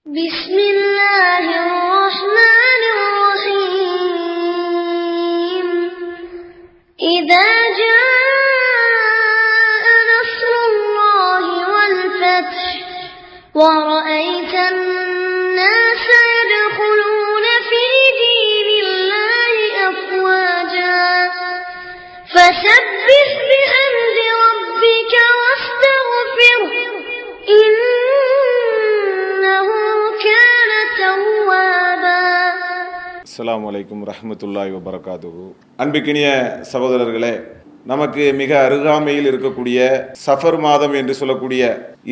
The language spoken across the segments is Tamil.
بسم الله الرحمن الرحيم إذا جاء نصر الله والفتح ورأيت الناس يدخلون في دين الله أفواجا فسبح بحمد ربك واستغفره إنه كان توابا. அஸ்ஸலாமு அலைக்கும் ரஹ்மத்துல்லாஹி வபரகாத்துஹு. அன்பிக்கினிய சகோதரர்களே, நமக்கு மிக அருகாமையில் இருக்கக்கூடிய சஃபர் மாதம் என்று சொல்லக்கூடிய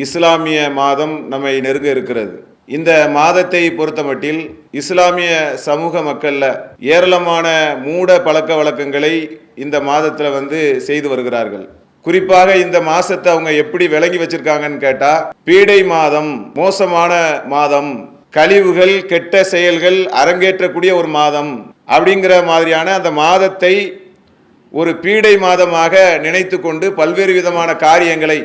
இஸ்லாமிய மாதம் நம்மை நெருங்க இருக்கிறது. இந்த மாதத்தை பொறுத்தமட்டில் இஸ்லாமிய சமூக மக்கள்ல ஏராளமான மூட பழக்க வழக்கங்களை இந்த மாதத்துல செய்து வருகிறார்கள். குறிப்பாக இந்த மாசத்தை அவங்க எப்படி விளங்கி வச்சிருக்காங்கன்னு கேட்டா, பீடை மாதம், மோசமான மாதம், கழிவுகள் கெட்ட செயல்கள் அரங்கேற்றக்கூடிய ஒரு மாதம் அப்படிங்கிற மாதிரியான அந்த மாதத்தை ஒரு பீடை மாதமாக நினைத்து கொண்டு பல்வேறு விதமான காரியங்களை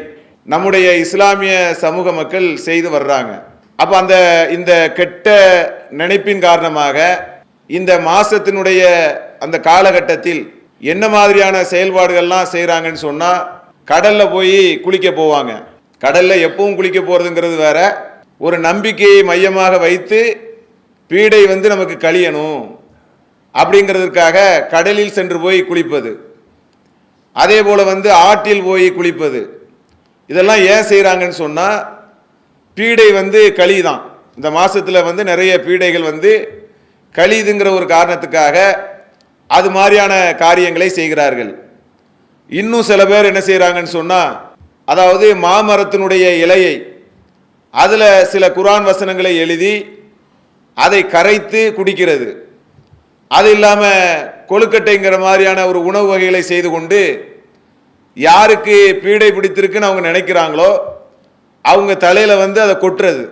நம்முடைய இஸ்லாமிய சமூக மக்கள் செய்து வர்றாங்க. அப்ப இந்த கெட்ட நினைப்பின் காரணமாக இந்த மாசத்தினுடைய அந்த காலகட்டத்தில் என்ன மாதிரியான செயல்பாடுகள்லாம் செய்கிறாங்கன்னு சொன்னால், கடலில் போய் குளிக்க போவாங்க. கடலில் எப்பவும் குளிக்க போகிறதுங்கிறது வேற, ஒரு நம்பிக்கையை மையமாக வைத்து பீடை நமக்கு கழியணும் அப்படிங்கிறதுக்காக கடலில் சென்று போய் குளிப்பது, அதே போல் ஆற்றில் போய் குளிப்பது, இதெல்லாம் ஏன் செய்கிறாங்கன்னு சொன்னால், பீடை கழிதான். இந்த மாதத்தில் நிறைய பீடைகள் கழிதுங்கிற ஒரு காரணத்துக்காக அது மாதிரியான காரியங்களை செய்கிறார்கள். இன்னும் சில பேர் என்ன செய்கிறாங்கன்னு சொன்னால், அதாவது மாமரத்தினுடைய இலையை அதில் சில குர்ஆன் வசனங்களை எழுதி அதை கரைத்து குடிக்கிறது. அது இல்லாமல் கொழுக்கட்டைங்கிற மாதிரியான ஒரு உணவு வகைகளை செய்து கொண்டு யாருக்கு பீடை பிடித்திருக்குன்னு அவங்க நினைக்கிறாங்களோ அவங்க தலையில் அதை கொட்டுறது,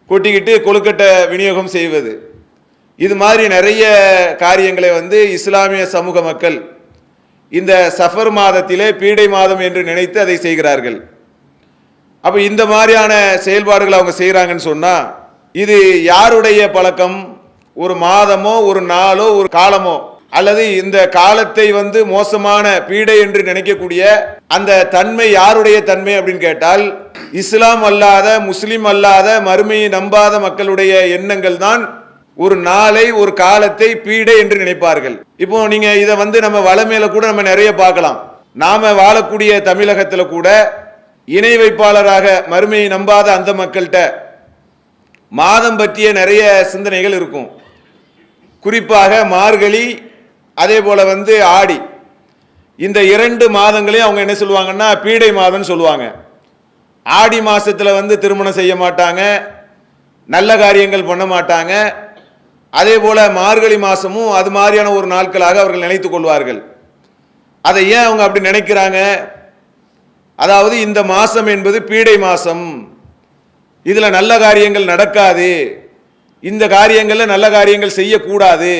கொட்டிக்கிட்டு கொழுக்கட்டை விநியோகம் செய்வது, இது மாதிரி நிறைய காரியங்களை இஸ்லாமிய சமூக மக்கள் இந்த சஃபர் மாதத்திலே பீடை மாதம் என்று நினைத்து அதை செய்கிறார்கள். அப்போ இந்த மாதிரியான செயல்பாடுகள் அவங்க செய்கிறாங்கன்னு சொன்னால், இது யாருடைய பழக்கம்? ஒரு மாதமோ ஒரு நாளோ ஒரு காலமோ, அல்லது இந்த காலத்தை மோசமான பீடை என்று நினைக்கக்கூடிய அந்த தன்மை யாருடைய தன்மை அப்படின்னு கேட்டால், இஸ்லாம் அல்லாத, முஸ்லிம் அல்லாத, மறுமையை நம்பாத மக்களுடைய எண்ணங்கள் தான் ஒரு நாளை ஒரு காலத்தை பீடை என்று நினைப்பார்கள். இப்போ நீங்க இதை நம்ம வளமையில கூட நம்ம நிறைய பார்க்கலாம். நாம வாழக்கூடிய தமிழகத்துல கூட இணை வைப்பாளராக மறுமையை நம்பாத அந்த மக்கள்கிட்ட மாதம் பற்றிய நிறைய சிந்தனைகள் இருக்கும். குறிப்பாக மார்கழி, அதே போல ஆடி, இந்த 2 மாதங்களையும் அவங்க என்ன சொல்லுவாங்கன்னா பீடை மாதம் சொல்லுவாங்க. ஆடி மாசத்துல திருமணம் செய்ய மாட்டாங்க, நல்ல காரியங்கள் பண்ண மாட்டாங்க. அதே போல மார்கழி மாசமும் அது மாதிரியான ஒரு நாட்களாக அவர்கள் நினைத்துக் கொள்வார்கள். அதை ஏன் அவங்க அப்படி நினைக்கிறாங்க? அதாவது இந்த மாசம் என்பது பீடை மாசம், இதுல நல்ல காரியங்கள் நடக்காது, இந்த காரியங்கள்ல நல்ல காரியங்கள் செய்யக்கூடாது,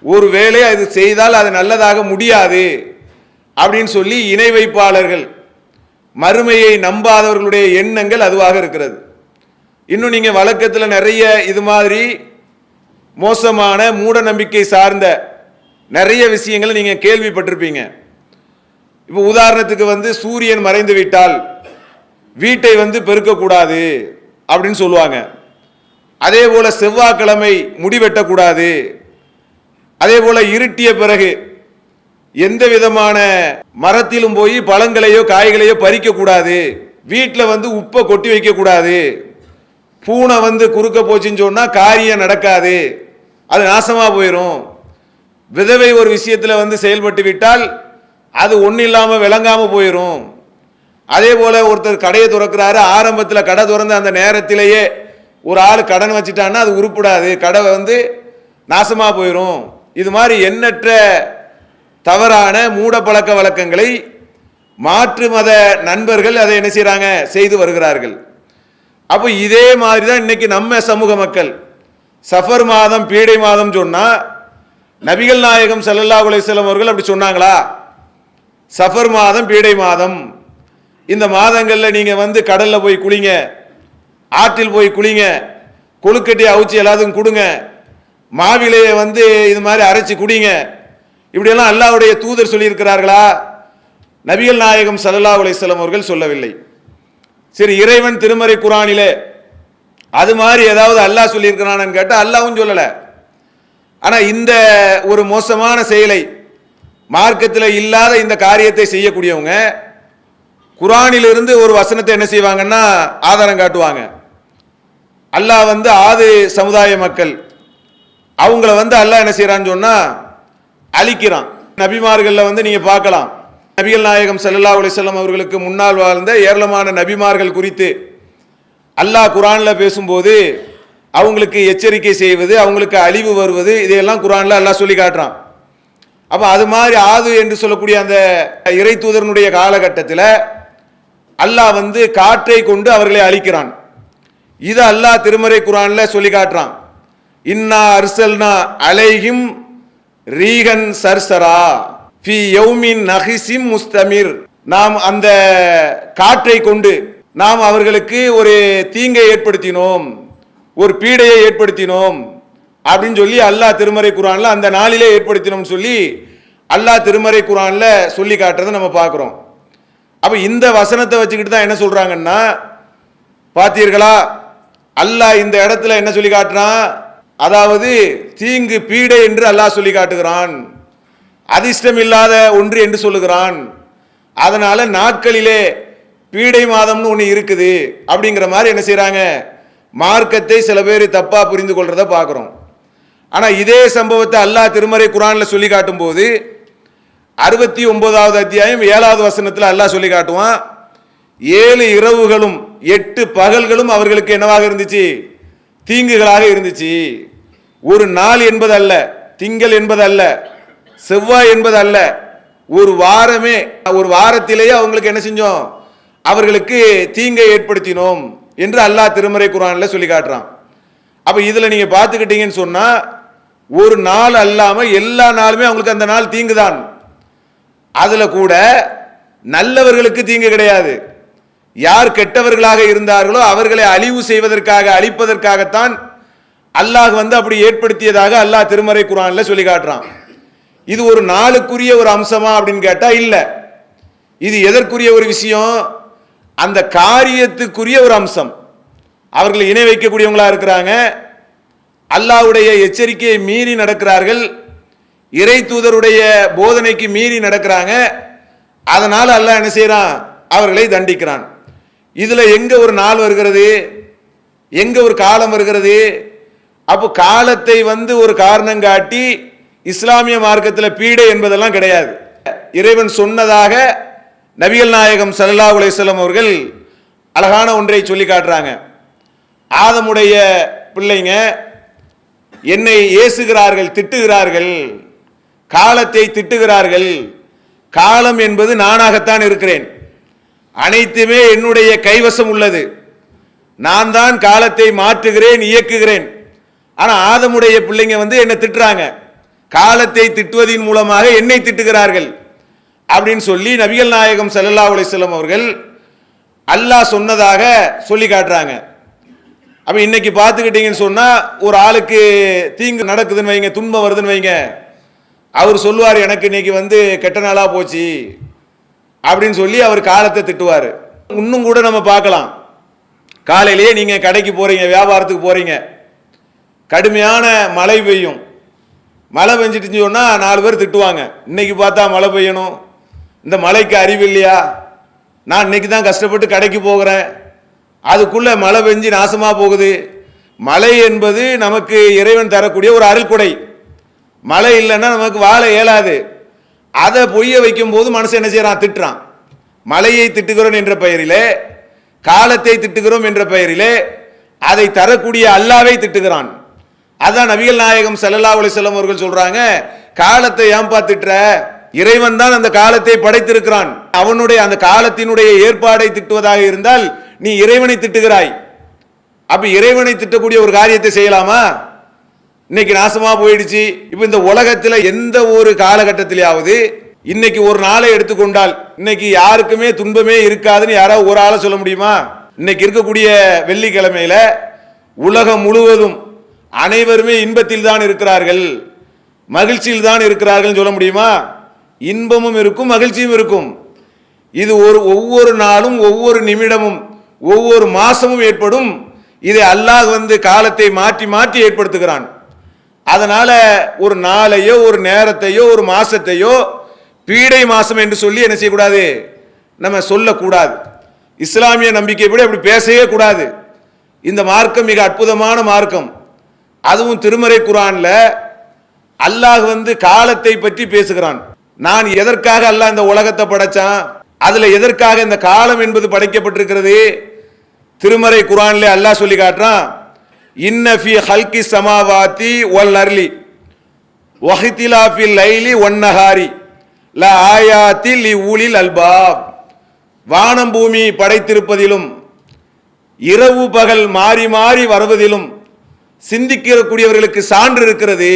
ஒருவேளை அது செய்தால் அது நல்லதாக முடியாது அப்படின்னு சொல்லி இணை வைப்பாளர்கள், மறுமையை நம்பாதவர்களுடைய எண்ணங்கள் அதுவாக இருக்கிறது. இன்னும் நீங்க வழக்கத்தில் நிறைய இது மாதிரி மோசமான மூட நம்பிக்கை சார்ந்த நிறைய விஷயங்களை நீங்க கேள்விப்பட்டிருப்பீங்க. இப்போ உதாரணத்துக்கு சூரியன் மறைந்து விட்டால் வீட்டை பெருக்கக்கூடாது அப்படின்னு சொல்லுவாங்க. அதே போல செவ்வாய்க்கிழமை முடி வெட்டக்கூடாது, அதே போல இருட்டிய பிறகு எந்த விதமான மரத்திலும் போய் பழங்களையோ காய்களையோ பறிக்க கூடாது, வீட்டில் உப்பை கொட்டி வைக்க கூடாது, பூனை குறுக்க போச்சுன்னு சொன்னா காரியம் நடக்காது, அது நாசமா போயிடும், விதவை ஒரு விஷயத்துல செயல்பட்டு விட்டால் அது ஒன்றும் இல்லாம விளங்காம போயிடும். அதே போல ஒருத்தர் கடையை திறக்கிறாரு, ஆரம்பத்தில் கடை திறந்த அந்த நேரத்திலேயே ஒரு ஆள் கடன் வச்சுட்டான்னா அது உருப்படாது, கடை நாசமா போயிடும். இது மாதிரி எண்ணற்ற தவறான மூட பழக்க வழக்கங்களை மாற்று மத நண்பர்கள் அதை என்ன செய்யறாங்க, செய்து வருகிறார்கள். அப்போ இதே மாதிரி தான் இன்னைக்கு நம்ம சமூக மக்கள் சஃபர் மாதம் பீடை மாதம் சொன்னா, நபிகள் நாயகம் ஸல்லல்லாஹு அலைஹி வஸல்லம் அவர்கள் அப்படி சொன்னாங்களா? சஃபர் மாதம் பீடை மாதம், இந்த மாதங்கள்ல நீங்க கடல்ல போய் குளிங்க, ஆற்றில் போய் குளிங்க, கொழுக்கட்டையை அவிச்சு எல்லாத்துக்கும் கொடுங்க, மாவிலையை வந்து இது மாதிரி அரைச்சி குடிங்க, இப்படியெல்லாம் அல்லாஹ்வுடைய தூதர் சொல்லியிருக்கிறார்களா? நபிகள் நாயகம் ஸல்லல்லாஹு அலைஹி வஸல்லம் அவர்கள் சொல்லவில்லை. சரி, இறைவன் திருமறை குர்ஆனிலே அது மாதிரி ஏதாவது அல்லாஹ் சொல்லியிருக்கிறான்னு கேட்டால் அல்லாஹ்வும் சொல்லலை. ஆனால் இந்த ஒரு மோசமான செயலை, மார்க்கத்தில் இல்லாத இந்த காரியத்தை செய்யக்கூடியவங்க குர்ஆனிலிருந்து ஒரு வசனத்தை என்ன செய்வாங்கன்னா ஆதாரம் காட்டுவாங்க. அல்லாஹ் வந்து ஆது சமுதாய மக்கள் அவங்கள வந்து அல்லாஹ் என்ன செய்யறான்னு சொன்னா அழிக்கிறான். நபிமார்கள்ல வந்து நீங்க பார்க்கலாம், நபிகள் நாயகம் ஸல்லல்லாஹு அலைஹி வஸல்லம் அவர்களுக்கு முன்னால் வாழ்ந்த ஏராளமான நபிமார்கள் குறித்து அல்லாஹ் குர்ஆன்ல பேசும்போது அவங்களுக்கு எச்சரிக்கை செய்வது, அவங்களுக்கு அழிவு வருவது, இதையெல்லாம் குர்ஆன்ல அல்லாஹ் சொல்லி காட்டுறான். அப்ப அது மாதிரி ஆது என்று சொல்லக்கூடிய அந்த இறை தூதரனுடைய காலகட்டத்தில் அல்லாஹ் வந்து காற்றை கொண்டு அவர்களை அழிக்கிறான். இதை அல்லாஹ் திருமறை குர்ஆன்ல சொல்லி காட்டுறான். இன்னா அர்சல்னா அலைஹிம் ரீகன் சர்சரா ஃபி யௌமின் நஹிஸிம் முஸ்தமிர். நாம் அந்த காற்றை கொண்டு நாம் அவர்களுக்கு ஒரு தீங்கை ஏற்படுத்தினோம், ஒரு பீடையை ஏற்படுத்தினோம் அப்படின்னு சொல்லி அல்லாஹ் திருமறை குர்ஆன்ல அந்த நாளிலே ஏற்படுத்தினோம் சொல்லி அல்லாஹ் திருமறை குர்ஆன்ல சொல்லி காட்டுறதை நம்ம பார்க்கிறோம். அப்ப இந்த வசனத்தை வச்சுக்கிட்டு தான் என்ன சொல்றாங்கன்னா, பார்த்தீர்களா அல்லாஹ் இந்த இடத்துல என்ன சொல்லி காட்டுறான், அதாவது தீங்கு பீடை என்று அல்லாஹ் சொல்லி காட்டுகிறான், அதிர்ஷ்டம் இல்லாத ஒன்று என்று சொல்லுகிறான். அதனால நாட்களிலே பீடை மாதம்னு ஒன்று இருக்குது அப்படிங்கிற மாதிரி என்ன செய்யறாங்க, மார்க்கத்தை சில பேர் தப்பா புரிந்து கொள்றத பார்க்கிறோம். ஆனா இதே சம்பவத்தை அல்லாஹ் திருமறை குர்ஆன்ல சொல்லி காட்டும் போது 69வது அத்தியாயம் 7வது வசனத்தில் அல்லாஹ் சொல்லி காட்டுவான், 7 இரவுகளும் 8 பகல்களும் அவர்களுக்கு என்னவாக இருந்துச்சு, தீங்குகளாக இருந்துச்சு. ஒரு நாள் என்பது அல்ல, திங்கள் என்பது அல்ல, செவ்வாய் என்பது அல்ல, ஒரு வாரமே, ஒரு வாரத்திலேயே அவங்களுக்கு என்ன செஞ்சோம், அவர்களுக்கு தீங்கை ஏற்படுத்தினோம் என்று அல்லாஹ் திருமறை குர்ஆன்ல சொல்லி காட்டுறான். அப்ப இதுல நீங்க பார்த்துக்கிட்டீங்கன்னு சொன்னா ஒரு நாள் அல்லாம எல்லா நாளுமே அவங்களுக்கு அந்த நாள் தீங்குதான். அதுல கூட நல்லவர்களுக்கு தீங்கு கிடையாது. யார் கெட்டவர்களாக இருந்தார்களோ அவர்களை அழிவு செய்வதற்காக, அழிப்பதற்காகத்தான் அல்லாஹ் வந்து அப்படி ஏற்படுத்தியதாக அல்லாஹ் திருமறை குர்ஆன்ல சொல்லி காட்டுறான். இது ஒரு நாளுக்குரிய ஒரு அம்சமா அப்படின்னு கேட்டா இல்ல. இது எதற்குரிய ஒரு விஷயம், அந்த காரியத்துக்குரிய ஒரு அம்சம். அவர்கள் இணை வைக்கக்கூடியவங்களா இருக்கிறாங்க, அல்லாஹ்வுடைய எச்சரிக்கையை மீறி நடக்கிறார்கள், இறை தூதருடைய போதனைக்கு மீறி நடக்கிறாங்க. அதனால அல்லாஹ் என்ன செய்யறான், அவர்களை தண்டிக்கிறான். இதுல எங்க ஒரு நாள் வருகிறது, எங்க ஒரு காலம் வருகிறது? அப்போ காலத்தை வந்து ஒரு காரணம் காட்டி இஸ்லாமிய மார்க்கத்தில் பீடை என்பதெல்லாம் கிடையாது. இறைவன் சொன்னதாக நபிகள் நாயகம் ஸல்லல்லாஹு அலைஹி வஸல்லம் அவர்கள் அழகான ஒன்றை சொல்லி காட்டுறாங்க. ஆதமுடைய பிள்ளைங்க என்னை ஏசுகிறார்கள், திட்டுகிறார்கள், காலத்தை திட்டுகிறார்கள். காலம் என்பது நானாகத்தான் இருக்கிறேன், அனைத்துமே என்னுடைய கைவசம் உள்ளது, நான் தான் காலத்தை மாற்றுகிறேன், இயக்குகிறேன். ஆனா ஆதமுடைய பிள்ளைங்க வந்து என்னை திட்டுறாங்க, காலத்தை திட்டுவதின் மூலமாக என்னை திட்டுகிறார்கள் அப்படின்னு சொல்லி நபிகள் நாயகம் ஸல்லல்லாஹு அலைஹி வஸல்லம் அவர்கள் அல்லாஹ் சொன்னதாக சொல்லி காட்டுறாங்க. அப்ப இன்னைக்கு பார்த்துக்கிட்டீங்கன்னு சொன்னா ஒரு ஆளுக்கு தீங்கு நடக்குதுன்னு வைங்க, துன்பம் வருதுன்னு வைங்க, அவர் சொல்லுவார் எனக்கு இன்னைக்கு வந்து கெட்ட நாளா போச்சு அப்படின்னு சொல்லி அவர் காலத்தை திட்டுவார். இன்னும் கூட நம்ம பார்க்கலாம், காலையிலேயே நீங்க கடைக்கு போறீங்க, வியாபாரத்துக்கு போறீங்க, கடுமையான மழை பெய்யும், மழை பெஞ்சிட்டு சொன்னா 4 பேர் திட்டுவாங்க, இன்னைக்கு பார்த்தா மழை பெய்யணும், இந்த மழைக்கு அறிவு இல்லையா, நான் இன்னைக்கு தான் கஷ்டப்பட்டு கடைக்கு போகிறேன், அதுக்குள்ள மழை பெஞ்சு நாசமா போகுது. மழை என்பது நமக்கு இறைவன் தரக்கூடிய ஒரு அருள்கொடை, மழை இல்லைன்னா நமக்கு வாழ இயலாது. அதை பொய்ய வைக்கும் போது மனுஷன் என்ன செய்யறான், திட்டுறான். மழையை திட்டுகிறோம் என்ற பெயரிலே, காலத்தை திட்டுகிறோம் என்ற பெயரிலே அதை தரக்கூடிய அல்லாஹ்வை திட்டுகிறான். அதான் நபிகள் நாயகம் ஸல்லல்லாஹு அலைஹி வஸல்லம் அவர்கள் சொல்றாங்க, காலத்தை ஏன்பா திட்டுற, இறைவன் தான் அந்த காலத்தை படைத்திருக்கிறான், அவனுடைய அந்த காலத்தினுடைய ஏற்பாடை திட்டுவதாக இருந்தால் நீ இறைவனை திட்டுகிறாய். அப்ப இறைவனை திட்டக்கூடிய ஒரு காரியத்தை செய்யலாமா? இன்னைக்கு நாசமா போயிடுச்சு. இப்ப இந்த உலகத்துல எந்த ஒரு காலகட்டத்திலேயாவது இன்னைக்கு ஒரு நாளை எடுத்துக்கொண்டால் இன்னைக்கு யாருக்குமே துன்பமே இருக்காதுன்னு யாராவது ஒரு ஆளை சொல்ல முடியுமா? இன்னைக்கு இருக்கக்கூடிய வெள்ளிக்கிழமையில உலகம் முழுவதும் அனைவருமே இன்பத்தில் தான் இருக்கிறார்கள், மகிழ்ச்சியில் தான் இருக்கிறார்கள் சொல்ல முடியுமா? இன்பமும் இருக்கும், மகிழ்ச்சியும் இருக்கும். இது ஒவ்வொரு நாளும், ஒவ்வொரு நிமிடமும், ஒவ்வொரு மாசமும் ஏற்படும். இதை அல்லாஹ் காலத்தை மாற்றி மாற்றி ஏற்படுத்துகிறான். அதனால ஒரு நாளையோ ஒரு நேரத்தையோ ஒரு மாசத்தையோ பீடை மாசம் என்று சொல்லி என்ன செய்யக்கூடாது, நம்ம சொல்லக்கூடாது. இஸ்லாமிய நம்பிக்கைப்படி அப்படி பேசவே கூடாது. இந்த மார்க்கம் மிக அற்புதமான மார்க்கம். அதுவும் திருமறை குர்ஆன்ல அல்லாஹ் காலத்தை பற்றி பேசுகிறான். நான் எதற்காக அல்லாஹ் இந்த உலகத்தை படைச்சான், அதுல எதற்காக இந்த காலம் என்பது படைக்கப்பட்டிருக்கிறது, திருமறை குர்ஆன்ல அல்லாஹ் சொல்லி காட்டுறான். இன்ன ஃபீ ஹல்கி ஸமாவாதி வல் அர்லி வஹ்திலாஃபில் லைலி வன் நஹாரி லா ஆயாத்தி லிஉலில் அல்பாப். வானம் பூமி படைத்திருப்பதிலும் இரவு பகல் மாறி மாறி வருவதிலும் சிந்திக்கக்கூடியவர்களுக்கு சான்று இருக்கிறது.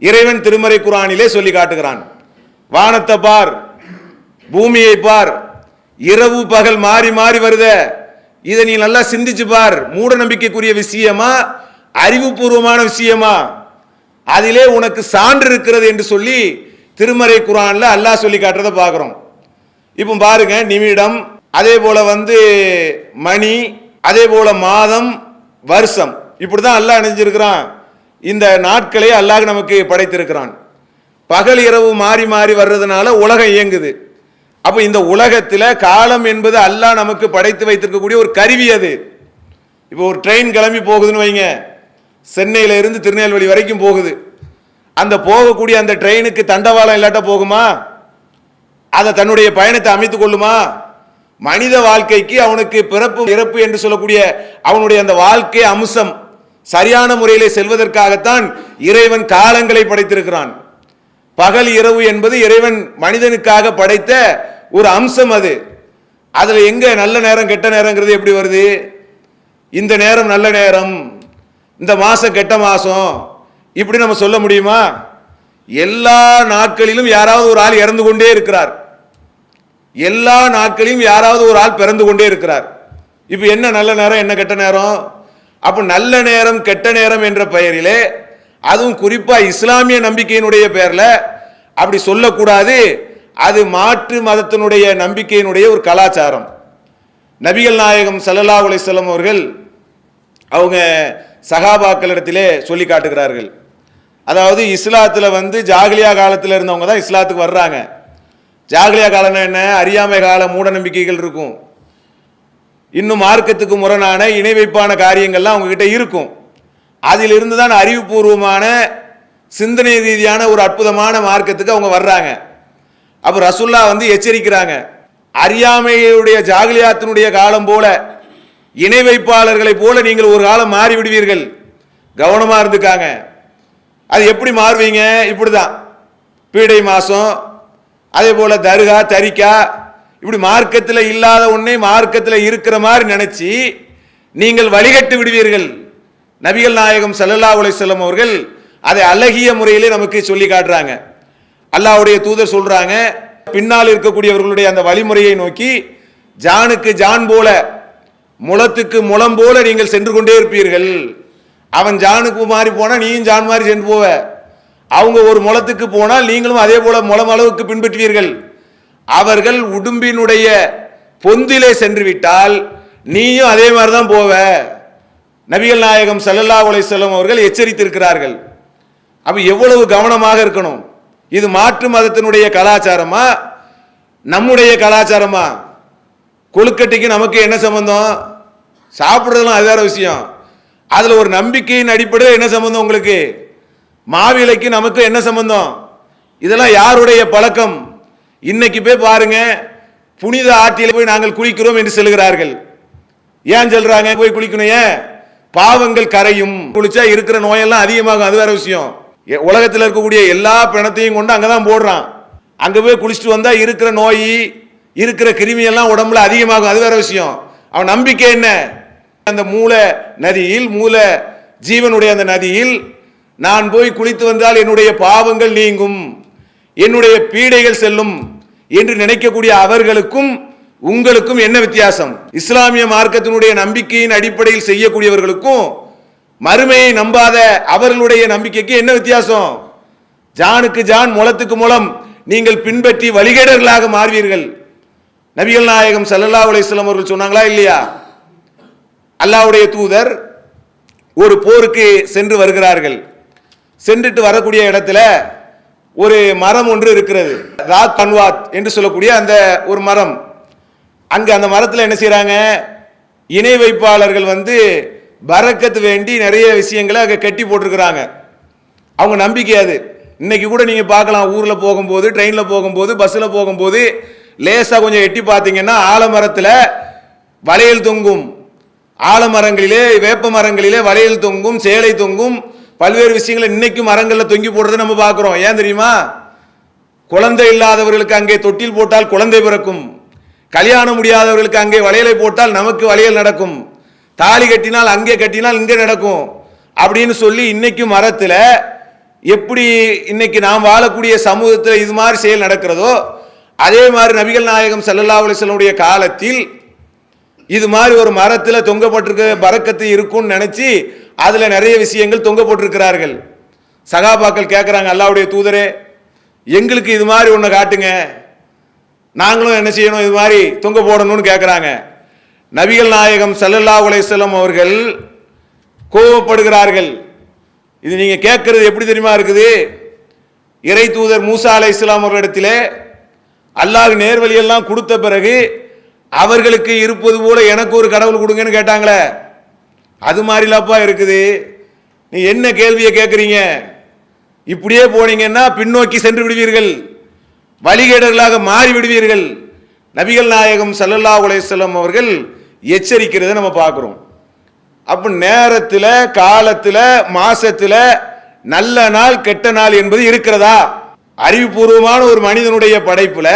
இறைவன் திருமறை குர்ஆனிலே சொல்லி காட்டுகிறான். வானத்தை பார், பூமியை பார், இரவு பகல் மாறி மாறி வருத, இதை நீ நல்லா சிந்திச்சு பார். மூட நம்பிக்கைக்குரிய விஷயமா, அறிவுபூர்வமான விஷயமா, அதிலே உனக்கு சான்று இருக்கிறது என்று சொல்லி திருமறை குர்ஆன்ல அல்லாஹ் சொல்லி காட்டுறதை பார்க்கிறோம். இப்போ பாருங்க, நிமிடம், அதே போல மணி, அதே போல மாதம், வருஷம், இப்படிதான் அல்லாஹ் நினைஞ்சிருக்கிறான். இந்த நாட்களை அல்லாஹ் நமக்கு படைத்திருக்கிறான். பகல் இரவு மாறி மாறி வர்றதுனால உலகம் இயங்குது. அப்ப இந்த உலகத்துல காலம் என்பது அல்லாஹ் நமக்கு படைத்து வைத்திருக்கக்கூடிய ஒரு கருவி. அது இப்போ ஒரு ட்ரெயின் கிளம்பி போகுதுன்னு வைங்க, சென்னையில இருந்து திருநெல்வேலி வரைக்கும் போகுது. அந்த போகக்கூடிய அந்த ட்ரெயினுக்கு தண்டவாளம் இல்லாட்ட போகுமா? அதை தன்னுடைய பயணத்தை அமைத்துக் கொள்ளுமா? மனித வாழ்க்கைக்கு அவனுக்கு பிறப்பு இறப்பு என்று சொல்லக்கூடிய அவனுடைய அந்த வாழ்க்கை அம்சம் சரியான முறையிலே செல்வதற்காகத்தான் இறைவன் காலங்களை படைத்திருக்கிறான். பகல் இரவு என்பது இறைவன் மனிதனுக்காக படைத்த ஒரு அம்சம். அதுல எங்க நல்ல நேரம் கெட்ட நேரங்கிறது எப்படி வருது? இந்த நேரம் நல்ல நேரம், இந்த மாசம் கெட்ட மாசம், இப்படி நம்ம சொல்ல முடியுமா? எல்லா நாட்களிலும் யாராவது ஒரு ஆள் இறந்து கொண்டே இருக்கிறார். எல்லா நாட்களிலும் யாராவது ஒரு ஆள் பிறந்து கொண்டே இருக்கிறார். இப்ப என்ன நல்ல நேரம், என்ன கெட்ட நேரம்? அப்ப நல்ல நேரம் கெட்ட நேரம் என்ற பெயரிலே, அதுவும் குறிப்பா இஸ்லாமிய நம்பிக்கையினுடைய பெயர்ல அப்படி சொல்லக்கூடாது. அது மாற்று மதத்தினுடைய நம்பிக்கையினுடைய ஒரு கலாச்சாரம். நபிகள் நாயகம் ஸல்லல்லாஹு அலைஹி வஸல்லம் அவர்கள் அவங்க சஹாபாக்களிடத்திலே சொல்லி காட்டுகிறார்கள். அதாவது இஸ்லாத்துல ஜாகிலியா காலத்தில் இருந்தவங்க தான் இஸ்லாத்துக்கு வர்றாங்க. ஜாகிலியா காலம் என்ன, அறியாமை கால மூட நம்பிக்கைகள் இருக்கும். இன்னும் மார்க்கத்துக்கு முரணான இணை வைப்பான காரியங்கள்லாம் அவங்க கிட்ட இருக்கும். அதிலிருந்து தான் அறிவுபூர்வமான சிந்தனை ரீதியான ஒரு அற்புதமான மார்க்கத்துக்கு அவங்க வர்றாங்க. அப்ப ரசூல்லா எச்சரிக்கிறாங்க, அறியாமையுடைய ஜாகிலியாத்தினுடைய காலம் போல, இணை வைப்பாளர்களை போல நீங்கள் ஒரு காலம் மாறி விடுவீர்கள், கவனமா இருந்துக்காங்க. அது எப்படி மாறுவீங்க? இப்படிதான், பீடை மாசம், அதே போல தர்கா, தரிக்கா, இப்படி மார்க்கத்தில் இல்லாத ஒன்றை மார்க்கத்தில் இருக்கிற மாதிரி நினைச்சு நீங்கள் வழிகட்டு விடுவீர்கள். நபிகள் நாயகம் ஸல்லல்லாஹு அலைஹி வஸல்லம் அவர்கள் அதை அழகிய முறையிலே நமக்கு சொல்லி காட்டுறாங்க. அல்லாஹ்வுடைய தூதர் சொல்றாங்க, பின்னால் இருக்கக்கூடியவர்களுடைய அந்த வழிமுறையை நோக்கி ஜானுக்கு ஜான் போல, முளத்துக்கு முளம் போல நீங்கள் சென்று கொண்டே இருப்பீர்கள். அவன் ஜானுக்கு மாறி போனா நீயும் ஜான் மாதிரி சென்று போவ, அவங்க ஒரு முளத்துக்கு போனால் நீங்களும் அதே போல முளம் அளவுக்கு பின்பற்றுவீர்கள். அவர்கள் உடும்பினுடைய பொந்திலே சென்று விட்டால் நீயும் அதே மாதிரி தான் போவ. நபிகள் நாயகம் ஸல்லல்லாஹு அலைஹி வஸல்லம் அவர்கள் எச்சரித்திருக்கிறார்கள். அப்ப எவ்வளவு கவனமாக இருக்கணும். இது மாற்று மதத்தினுடைய கலாச்சாரமா, நம்முடைய கலாச்சாரமா? கொழுக்கட்டைக்கு நமக்கு என்ன சம்பந்தம்? சாப்பிடுறதுலாம் அது வேற விஷயம். அதுல ஒரு நம்பிக்கையின் அடிப்படையில் என்ன சம்பந்தம் உங்களுக்கு? மாவிலைக்கு நமக்கு என்ன சம்பந்தம்? இதெல்லாம் யாருடைய பழக்கம்? இன்னைக்கு போய் பாருங்க, புனித ஆற்றில போய் நாங்கள் குளிக்கிறோம் என்று சொல்லுகிறார்கள். ஏன் சொல்றாங்க போய் குளிக்கணும்? ஏன்? பாவங்கள் கரையும், குளிச்சா இருக்கிற நோயெல்லாம் அதிகமாகும், அது வேற விஷயம். உலகத்தில் இருக்கக்கூடிய எல்லா பிணத்தையும் கொண்டு அங்கதான் போடுறான். அங்க போய் குளிச்சுட்டு வந்தா இருக்கிற நோய், இருக்கிற கிருமி எல்லாம் உடம்புல அதிகமாகும், அது வேற விஷயம். அவன் நம்பிக்கை என்ன? அந்த மூல நதியில், மூல ஜீவனுடைய அந்த நதியில் நான் போய் குளித்து வந்தால் என்னுடைய பாவங்கள் நீங்கும், என்னுடைய பீடைகள் செல்லும் என்று நினைக்கக்கூடிய அவர்களுக்கும் உங்களுக்கும் என்ன வித்தியாசம்? இஸ்லாமிய மார்க்கத்தினுடைய நம்பிக்கையின் அடிப்படையில் செய்யக்கூடியவர்களுக்கும் மறுமையை நம்பாத அவர்களுடைய நம்பிக்கைக்கு என்ன வித்தியாசம்? ஜானுக்கு ஜான், முளத்துக்கு முளம் நீங்கள் பின்பற்றி வழிகேடர்களாக மாறுவீர்கள். நபிகள் நாயகம் ஸல்லல்லாஹு அலைஹி வஸல்லம் அவர்கள் சொன்னாங்களா இல்லையா? அல்லாஹ்வுடைய தூதர் ஒரு போருக்கு சென்று வருகிறார்கள். சென்றுட்டு வரக்கூடிய இடத்துல ஒரு மரம் ஒன்று இருக்கிறது, ராத் கன்வாத் என்று சொல்லக்கூடிய அந்த ஒரு மரம். அங்க அந்த மரத்தில் என்ன செய்யறாங்க? இணை வைப்பாளர்கள் வந்து பரக்கத்து வேண்டி நிறைய விஷயங்களை அங்கே கட்டி போட்டிருக்கிறாங்க. அவங்க நம்பிக்கை அது. இன்னைக்கு கூட நீங்க பார்க்கலாம், ஊர்ல போகும்போது, ட்ரெயின்ல போகும்போது, பஸ்ல போகும்போது லேசா கொஞ்சம் எட்டி பார்த்தீங்கன்னா ஆலமரத்தில் வளையல் தொங்கும். ஆலமரங்களிலே, வேப்ப மரங்களிலே வளையல் தொங்கும், சேலை தொங்கும், பல்வேறு விஷயங்களை இன்னைக்கும் மரங்கள்ல தொங்கி போடுறதை நம்ம பார்க்கிறோம். ஏன் தெரியுமா? குழந்தை இல்லாதவர்களுக்கு அங்கே தொட்டில் போட்டால் குழந்தை பிறக்கும், கல்யாணம் முடியாதவர்களுக்கு அங்கே வளையலை போட்டால் நமக்கு வளையல் நடக்கும், தாலி கட்டினால் அங்கே கட்டினால் இங்கே நடக்கும் அப்படின்னு சொல்லி இன்னைக்கு மரத்துல எப்படி இன்னைக்கு நாம் வாழக்கூடிய சமூகத்தில் இது மாதிரி செயல் நடக்கிறதோ அதே மாதிரி நபிகள் நாயகம் ஸல்லல்லாஹு அலைஹி வஸல்லம் காலத்தில் இது மாதிரி ஒரு மரத்துல தொங்கப்பட்டிருக்க பரக்கத்து இருக்கும்னு நினைச்சு அதுல நிறைய விஷயங்கள் தொங்க போட்டிருக்கிறார்கள். சகாபாக்கள் கேட்கிறாங்க, அல்லாஹ்வுடைய தூதரே, எங்களுக்கு இது மாதிரி ஒண்ணு காட்டுங்க, நாங்களும் என்ன செய்யணும், இது மாதிரி தொங்க போடணும்னு கேட்கிறாங்க. நபிகள் நாயகம் ஸல்லல்லாஹு அலைஹி வஸல்லம் அவர்கள் கோபப்படுகிறார்கள். இது நீங்க கேட்கறது எப்படி தெரியுமா இருக்குது? இறை தூதர் மூசா அலைஹிஸ்ஸலாம் அவர்களிடத்திலே அல்லாஹ் நேர்வழியெல்லாம் கொடுத்த பிறகு அவர்களுக்கு இருப்பது போல எனக்கு ஒரு கடவுள் கொடுங்கன்னு கேட்டாங்களே, அது மாதிரிலாப்பா இருக்குது. நீ என்ன கேள்வியை கேட்குறீங்க? இப்படியே போனீங்கன்னா பின்னோக்கி சென்று விடுவீர்கள், வழிகேடர்களாக மாறி விடுவீர்கள். நபிகள் நாயகம் ஸல்லல்லாஹு அலைஹி வஸல்லம் அவர்கள் எச்சரிக்கிறதை நம்ம பார்க்கிறோம். அப்ப நேரத்தில், காலத்தில், மாசத்தில் நல்ல நாள் கெட்ட நாள் என்பது இருக்கிறதா? அறிவுபூர்வமான ஒரு மனிதனுடைய படைப்புல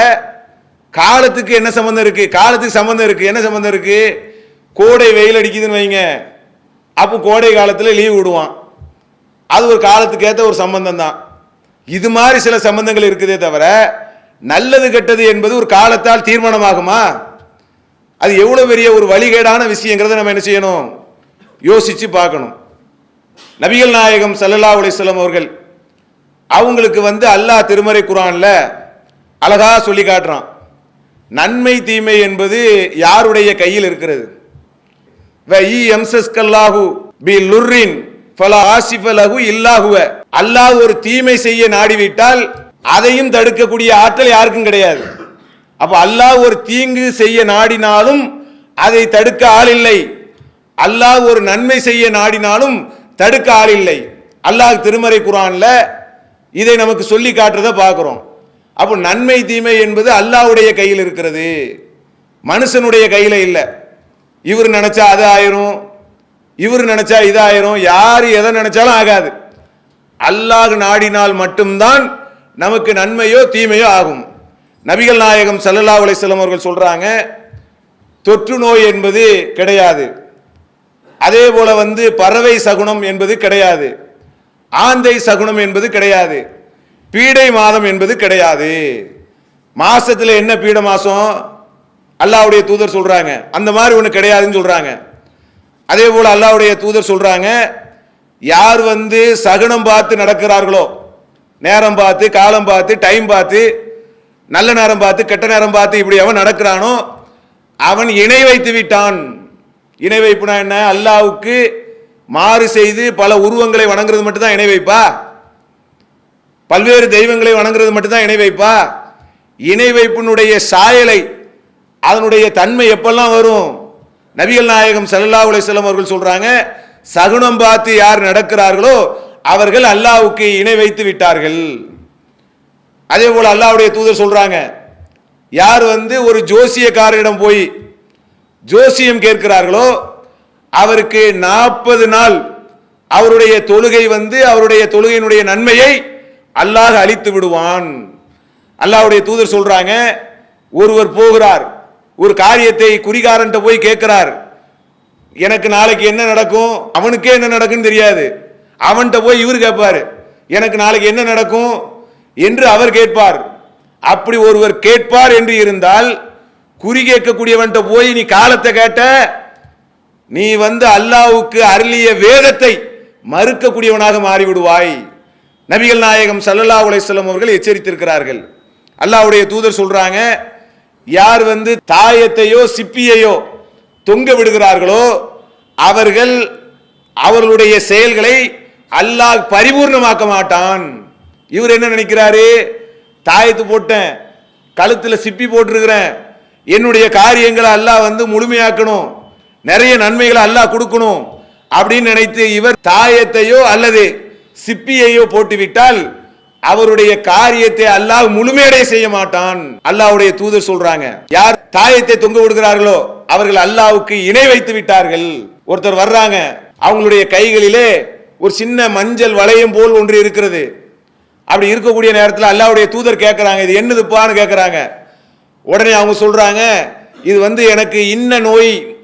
காலத்துக்கு என்ன சம்பந்தம் இருக்கு? காலத்துக்கு சம்பந்தம் இருக்கு. என்ன சம்பந்தம் இருக்கு? கோடை வெயில் அடிக்குதுன்னு வைங்க, அப்போ கோடை காலத்தில் லீவ் விடுவான், அது ஒரு காலத்துக்கு ஏற்ற ஒரு சம்பந்தம் தான். இது மாதிரி சில சம்பந்தங்கள் இருக்குதே தவிர நல்லது கெட்டது என்பது ஒரு காலத்தால் தீர்மானமாகுமா? அது எவ்வளவு பெரிய ஒரு வழிகேடான விஷயங்கிறத நம்ம என்ன செய்யணும்? யோசிச்சு பார்க்கணும். நபிகள் நாயகம் ஸல்லல்லாஹு அலைஹி வஸல்லம் அவர்கள் அவங்களுக்கு அல்லாஹ் திருமறை குர்ஆன்ல அழகா சொல்லி காட்டுறான். நன்மை தீமை என்பது யாருடைய கையில் இருக்கிறது? அல்லாஹ் ஒரு தீமை செய்ய நாடிவிட்டால் அதையும் தடுக்கக்கூடிய ஆற்றல் யாருக்கும் கிடையாது. அப்ப அல்லாஹ் ஒரு தீங்கு செய்ய நாடினாலும் அதை தடுக்க ஆள் இல்லை. அல்லாஹ் ஒரு நன்மை செய்ய நாடினாலும் தடுக்க ஆள் இல்லை. அல்லாஹ் திருமறை குர்ஆன்ல இதை நமக்கு சொல்லி காட்டுறத பார்க்கிறோம். அப்போ நன்மை தீமை என்பது அல்லாஹ்வுடைய கையில் இருக்கிறது, மனுஷனுடைய கையில இல்லை. இவர் நினைச்சா அது ஆயிரும், இவர் நினைச்சா இது ஆயிரும், யார் எதை நினைச்சாலும் ஆகாது. அல்லாஹ் நாடினால் மட்டும்தான் நமக்கு நன்மையோ தீமையோ ஆகும். நபிகள் நாயகம் ஸல்லல்லாஹு அலைஹி வஸல்லம் அவர்கள் சொல்றாங்க, தொற்று நோய் என்பது கிடையாது, அதே போல பறவை சகுனம் என்பது கிடையாது, ஆந்தை சகுனம் என்பது கிடையாது, பீடை மாதம் என்பது கிடையாது. மாசத்துல என்ன பீடை மாசம்? அல்லாஹ்வுடைய தூதர் சொல்றாங்க அந்த மாதிரி ஒண்ணு கிடையாதுன்னு சொல்றாங்க. அதே போல அல்லாஹ்வுடைய தூதர் சொல்றாங்க, யார் சகுனம் பார்த்து நடக்கிறார்களோ, நேரம் பார்த்து, காலம் பார்த்து, டைம் பார்த்து, நல்ல நேரம் பார்த்து, கெட்ட நேரம் பார்த்து இப்படி அவன் நடக்கிறானோ அவன் இணை வைத்து விட்டான். இணை வைப்புனா என்ன? அல்லாஹ்வுக்கு மாறு செய்து பல உருவங்களை வணங்குறது மட்டும்தான் இணை வைப்பா? பல்வேறு தெய்வங்களை வணங்குறது மட்டும்தான் இணை வைப்பா? இணை வைப்பினுடைய சாயலை, அதனுடைய தன்மை எப்பெல்லாம் வரும்? நபிகள் நாயகம் ஸல்லல்லாஹு அலைஹி வஸல்லம் அவர்கள் சொல்றாங்க, சகுனம் பார்த்து யார் நடக்கிறார்களோ அவர்கள் அல்லாஹ்வுக்கு இணை வைத்து விட்டார்கள். அதே போல அல்லாஹ்வுடைய தூதர் சொல்றாங்க, யார் ஒரு ஜோசியக்காரரிடம் போய் ஜோசியம் கேட்கிறார்களோ அவருக்கு 40 நாள் அவருடைய தொழுகை அவருடைய தொழுகையினுடைய நன்மையை அல்லாஹ் அளித்து விடுவான். அல்லாஹ்வுடைய தூதர் சொல்றாங்க, ஒருவர் போகிறார், ஒரு காரியத்தை குறிகாரன்ட்ட போய் கேட்கிறார், எனக்கு நாளைக்கு என்ன நடக்கும், அவனுக்கே என்ன நடக்குன்னு தெரியாது, அவன்கிட்ட போய் இவர் கேட்பாரு, எனக்கு நாளைக்கு என்ன நடக்கும் என்று அவர் கேட்பார். அப்படி ஒருவர் கேட்பார் என்று இருந்தால் குறி கேட்கக்கூடியவன்ட்ட போய் நீ காலத்தை கேட்ட, நீ அல்லாஹ்வுக்கு அருளிய வேதத்தை மறுக்கக்கூடியவனாக மாறிவிடுவாய். நபிகள் நாயகம் ஸல்லல்லாஹு அலைஹி வஸல்லம் அவர்கள் எச்சரித்திருக்கிறார்கள். அல்லாஹ்வுடைய தூதர் சொல்றாங்க, யார் தாயத்தையோ சிப்பியையோ தொங்க விடுகிறார்களோ அவர்கள் அவர்களுடைய செயல்களை அல்லாஹ் பரிபூர்ணமாக்க மாட்டான். இவர் என்ன நினைக்கிறாரு, தாயத்து போட்டேன், கழுத்துல சிப்பி போட்டிருக்கிறேன், என்னுடைய காரியங்களை அல்லாஹ் முழுமையாக்கணும், நிறைய நன்மைகளை அல்லாஹ் கொடுக்கணும் அப்படின்னு நினைத்து இவர் தாயத்தையோ அல்லது சிப்பியையோ போட்டுவிட்டால் அவருடைய காரியத்தை அல்லாஹ் முழுமையடைய செய்ய மாட்டான். அல்லாஹ்வுடைய தூதர் சொல்றாங்க, யார் தாயத்தை தொங்க விடுகிறார்களோ அவர்கள் அல்லாஹ்வுக்கு இணை வைத்து விட்டார்கள். ஒருத்தர் வர்றாங்க, அவங்களுடைய கைகளிலே ஒரு சின்ன மஞ்சள் வளையம் போல் ஒன்று இருக்கிறது. அப்படி இருக்கக்கூடிய நேரத்தில் அல்லாஹ்வுடைய தூதர் கேட்கிறாங்க, இது என்னதுப்பான்னு கேட்கிறாங்க. உடனே அவங்க சொல்றாங்க, இது எனக்கு இன்ன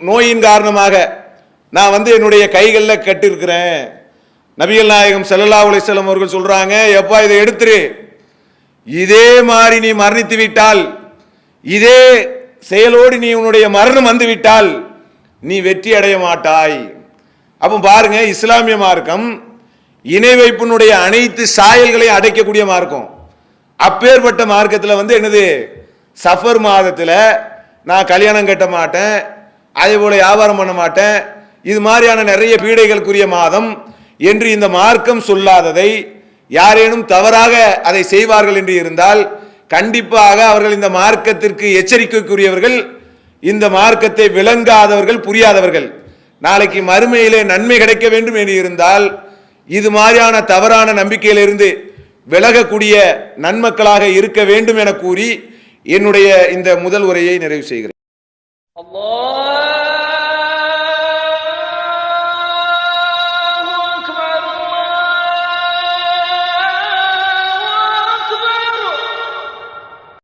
நோயின் காரணமாக நான் என்னுடைய கைகளில் கட்டிருக்கிறேன். நபிகள் நாயகம் ஸல்லல்லாஹு அலைஹி வஸல்லம் அவர்கள் சொல்றாங்க, எப்பா இதை எடுத்துரு, இதே மாதிரி நீ மரணித்து விட்டால், இதே செயலோடு நீ உன்னுடைய மரணம் வந்துவிட்டால் நீ வெற்றி அடைய மாட்டாய். அப்போ பாருங்க, இஸ்லாமிய மார்க்கம் இணை வைப்பினுடைய அனைத்து சாயல்களையும் அடைக்கக்கூடிய மார்க்கம். அப்பேற்பட்ட மார்க்கத்தில் என்னது, சஃபர் மாதத்தில் நான் கல்யாணம் கட்ட மாட்டேன், அதே போல வியாபாரம் பண்ண மாட்டேன், இது மாதிரியான நிறைய பீடைகளுக்குரிய மாதம் என்று இந்த மார்க்கம் சொல்லாததை யாரேனும் தவறாக அதை செய்வார்கள் என்று இருந்தால் கண்டிப்பாக அவர்கள் இந்த மார்க்கத்திற்கு எச்சரிக்கைக்குரியவர்கள், இந்த மார்க்கத்தை விளங்காதவர்கள், புரியாதவர்கள். நாளைக்கு மறுமையிலே நன்மை கிடைக்க வேண்டும் என்று இருந்தால் இது மாதிரியான தவறான நம்பிக்கையிலிருந்து விலகக்கூடிய நன்மக்களாக இருக்க வேண்டும் என கூறி என்னுடைய இந்த முதல் உரையை நிறைவு செய்கிறேன்.